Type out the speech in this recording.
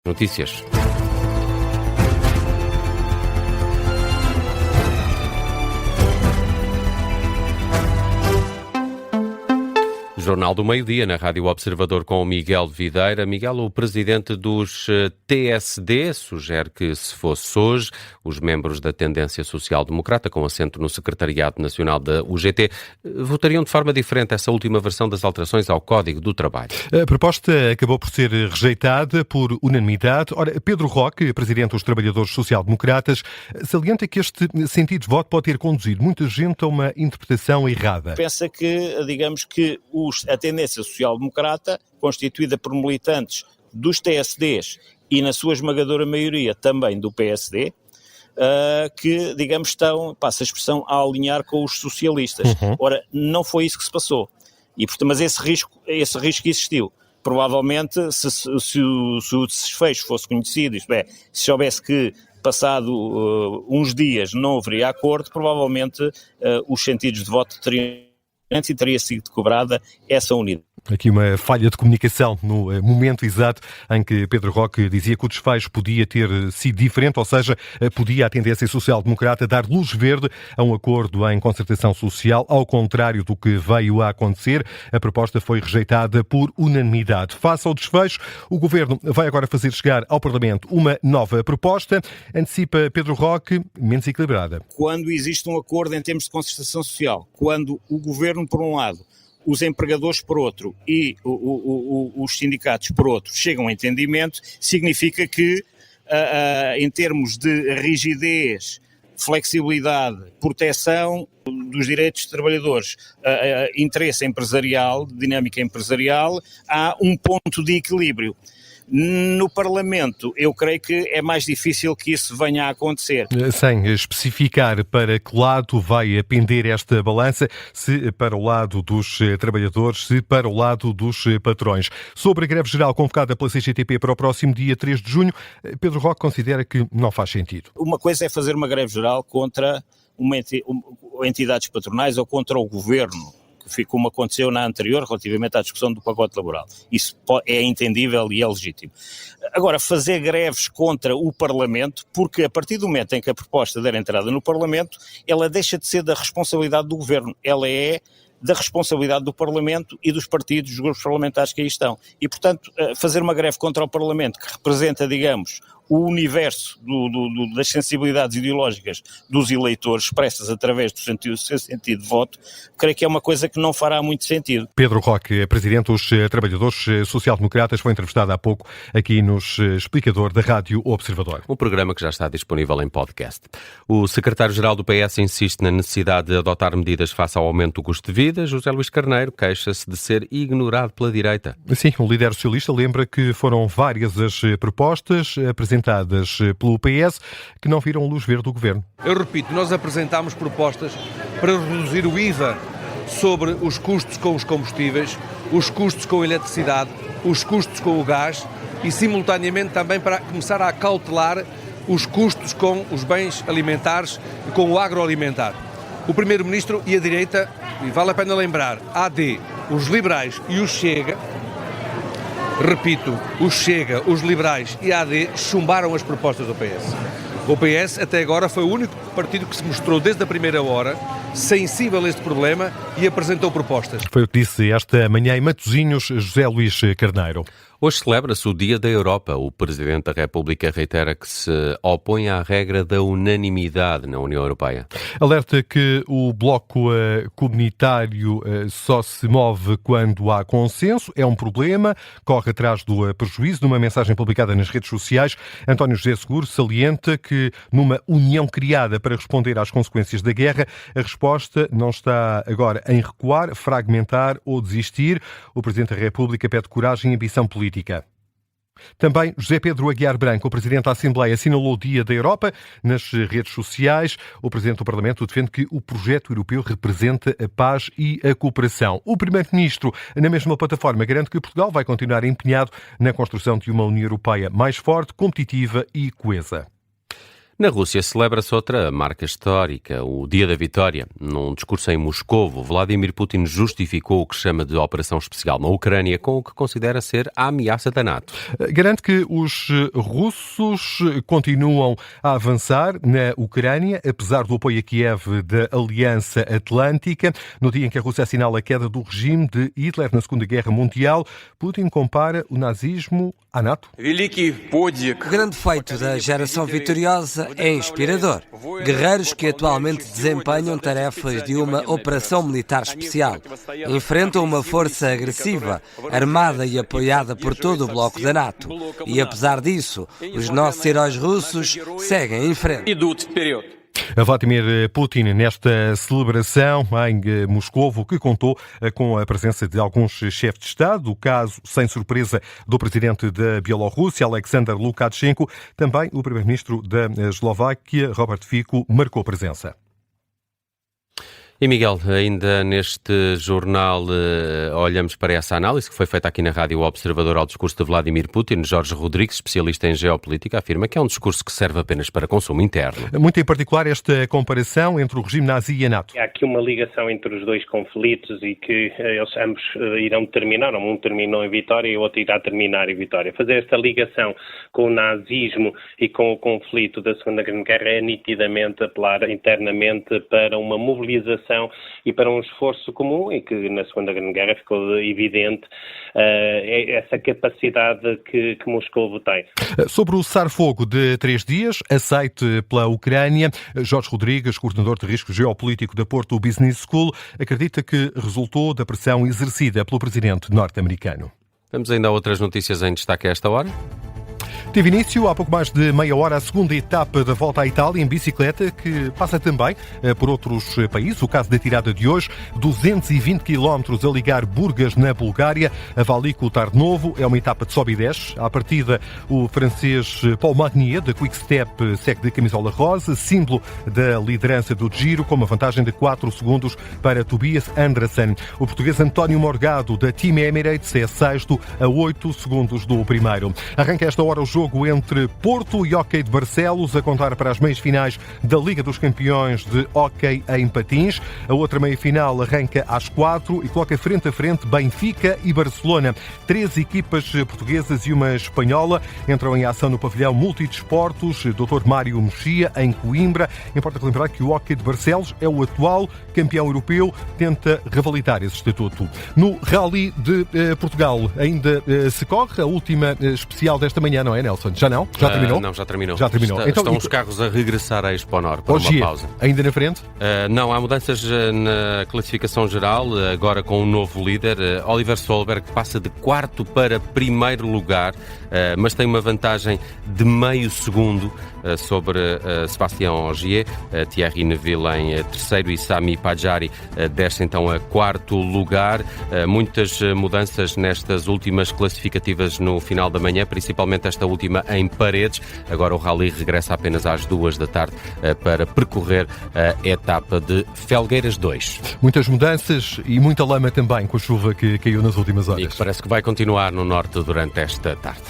Notícias. Jornal do Meio-Dia, na Rádio Observador, com o Miguel Videira. Miguel, o presidente dos TSD, sugere que, se fosse hoje, os membros da tendência social-democrata, com assento no Secretariado Nacional da UGT, votariam de forma diferente essa última versão das alterações ao Código do Trabalho. A proposta acabou por ser rejeitada por unanimidade. Ora, Pedro Roque, presidente dos Trabalhadores Social-Democratas, salienta que este sentido de voto pode ter conduzido muita gente a uma interpretação errada. Pensa que, digamos que a tendência social-democrata, constituída por militantes dos TSDs e, na sua esmagadora maioria, também do PSD, que, digamos, estão, passa a expressão, a alinhar com os socialistas. Ora, não foi isso que se passou. E, portanto, mas esse risco existiu. Provavelmente, se o desfecho fosse conhecido, isto é, se soubesse que passado uns dias não haveria acordo, provavelmente os sentidos de voto teriam e teria sido cobrada essa unidade. Aqui uma falha de comunicação no momento exato em que Pedro Roque dizia que o desfecho podia ter sido diferente, ou seja, podia a tendência social-democrata dar luz verde a um acordo em concertação social, ao contrário do que veio a acontecer. A proposta foi rejeitada por unanimidade. Face ao desfecho, o Governo vai agora fazer chegar ao Parlamento uma nova proposta, antecipa Pedro Roque, menos equilibrada. Quando existe um acordo em termos de concertação social, quando o Governo, por um lado, os empregadores por outro e os sindicatos por outro chegam a entendimento, significa que, em termos de rigidez, flexibilidade, proteção dos direitos dos trabalhadores, interesse empresarial, dinâmica empresarial, há um ponto de equilíbrio. No Parlamento, eu creio que é mais difícil que isso venha a acontecer. Sem especificar para que lado vai pender esta balança, se para o lado dos trabalhadores, se para o lado dos patrões. Sobre a greve geral convocada pela CGTP para o próximo dia 3 de junho, Pedro Roque considera que não faz sentido. Uma coisa é fazer uma greve geral contra entidades patronais ou contra o Governo, como aconteceu na anterior, relativamente à discussão do pacote laboral. Isso é entendível e é legítimo. Agora, fazer greves contra o Parlamento, porque a partir do momento em que a proposta der entrada no Parlamento, ela deixa de ser da responsabilidade do Governo, ela é da responsabilidade do Parlamento e dos partidos, dos grupos parlamentares que aí estão. E, portanto, fazer uma greve contra o Parlamento, que representa, digamos, o universo das sensibilidades ideológicas dos eleitores expressas através do seu sentido de voto, creio que é uma coisa que não fará muito sentido. Pedro Roque, presidente dos Trabalhadores Social-Democratas, foi entrevistado há pouco aqui nos Explicador da Rádio Observador. Um programa que já está disponível em podcast. O secretário-geral do PS insiste na necessidade de adotar medidas face ao aumento do custo de vida. José Luís Carneiro queixa-se de ser ignorado pela direita. Sim, o líder socialista lembra que foram várias as propostas apresentadas pelo PS que não viram luz verde do Governo. Eu repito, nós apresentámos propostas para reduzir o IVA sobre os custos com os combustíveis, os custos com a eletricidade, os custos com o gás e, simultaneamente, também para começar a acautelar os custos com os bens alimentares e com o agroalimentar. O Primeiro-Ministro e a direita, e vale a pena lembrar, AD, os liberais e o Chega, repito, o Chega, os liberais e a AD chumbaram as propostas do PS. O PS até agora foi o único partido que se mostrou desde a primeira hora sensível a este problema e apresentou propostas. Foi o que disse esta manhã em Matosinhos José Luís Carneiro. Hoje celebra-se o Dia da Europa. O Presidente da República reitera que se opõe à regra da unanimidade na União Europeia. Alerta que o bloco comunitário só se move quando há consenso. É um problema. Corre atrás do prejuízo. Numa mensagem publicada nas redes sociais, António José Seguro salienta que numa união criada para responder às consequências da guerra, a resposta não está agora em recuar, fragmentar ou desistir. O Presidente da República pede coragem e ambição política. Também José Pedro Aguiar Branco, o Presidente da Assembleia, assinalou o Dia da Europa nas redes sociais. O Presidente do Parlamento defende que o projeto europeu representa a paz e a cooperação. O Primeiro-Ministro, na mesma plataforma, garante que Portugal vai continuar empenhado na construção de uma União Europeia mais forte, competitiva e coesa. Na Rússia celebra-se outra marca histórica, o Dia da Vitória. Num discurso em Moscovo, Vladimir Putin justificou o que chama de operação especial na Ucrânia com o que considera ser a ameaça da NATO. Garante que os russos continuam a avançar na Ucrânia, apesar do apoio a Kiev da Aliança Atlântica. No dia em que a Rússia assinala a queda do regime de Hitler na Segunda Guerra Mundial, Putin compara o nazismo à NATO. O grande feito da geração vitoriosa é inspirador. Guerreiros que atualmente desempenham tarefas de uma operação militar especial. Enfrentam uma força agressiva, armada e apoiada por todo o bloco da NATO. E apesar disso, os nossos heróis russos seguem em frente. Vladimir Putin nesta celebração em Moscovo, que contou com a presença de alguns chefes de Estado, o caso, sem surpresa, do presidente da Bielorrússia, Alexander Lukashenko. Também o primeiro-ministro da Eslováquia, Robert Fico, marcou presença. E Miguel, ainda neste jornal olhamos para essa análise que foi feita aqui na Rádio Observador ao discurso de Vladimir Putin. Jorge Rodrigues, especialista em geopolítica, afirma que é um discurso que serve apenas para consumo interno. Muito em particular esta comparação entre o regime nazi e a NATO. Há aqui uma ligação entre os dois conflitos e que eles ambos irão terminar, um terminou em vitória e o outro irá terminar em vitória. Fazer esta ligação com o nazismo e com o conflito da Segunda Grande Guerra é nitidamente apelar internamente para uma mobilização e para um esforço comum, e que na Segunda Grande Guerra ficou evidente essa capacidade que Moscovo tem. Sobre o cessar-fogo de 3 dias, aceite pela Ucrânia, Jorge Rodrigues, coordenador de risco geopolítico da Porto Business School, acredita que resultou da pressão exercida pelo presidente norte-americano. Vamos ainda a outras notícias em destaque a esta hora. Teve início há pouco mais de meia hora a segunda etapa da Volta à Itália em bicicleta, que passa também por outros países. O caso da tirada de hoje, 220 km a ligar Burgas, na Bulgária, a Valico Tarnovo. É uma etapa de sobe e desce. À partida, o francês Paul Magnier, da Quick Step, segue de camisola rosa, símbolo da liderança do Giro, com uma vantagem de 4 segundos para Tobias Andersen. O português António Morgado, da Team Emirates, é sexto a 8 segundos do primeiro. Arranca esta hora o jogo entre Porto e Hóquei de Barcelos, a contar para as meias finais da Liga dos Campeões de Hóquei em Patins. A outra meia-final arranca às 4 e coloca frente a frente Benfica e Barcelona. 3 equipas portuguesas e uma espanhola entram em ação no pavilhão Multidesportos Dr. Mário Mexia, em Coimbra. Importa lembrar que o Hóquei de Barcelos é o atual campeão europeu, tenta revalidar esse estatuto. No Rally de Portugal ainda se corre a última especial desta manhã, não é, Nelson? Já não? Já terminou? Não, já terminou. Já terminou. Estão os carros a regressar à Expo Nor para uma pausa. Ainda na frente? Não, há mudanças na classificação geral, agora com um novo líder. Oliver Solberg passa de 4º para 1º lugar, mas tem uma vantagem de meio segundo sobre Sébastien Ogier. Thierry Neuville em 3º e Sami Pajari desce então a 4º lugar. Muitas mudanças nestas últimas classificativas no final da manhã, principalmente esta última em Paredes. Agora o Rally regressa apenas às 2 da tarde para percorrer a etapa de Felgueiras 2. Muitas mudanças e muita lama também com a chuva que caiu nas últimas horas. E que parece que vai continuar no norte durante esta tarde.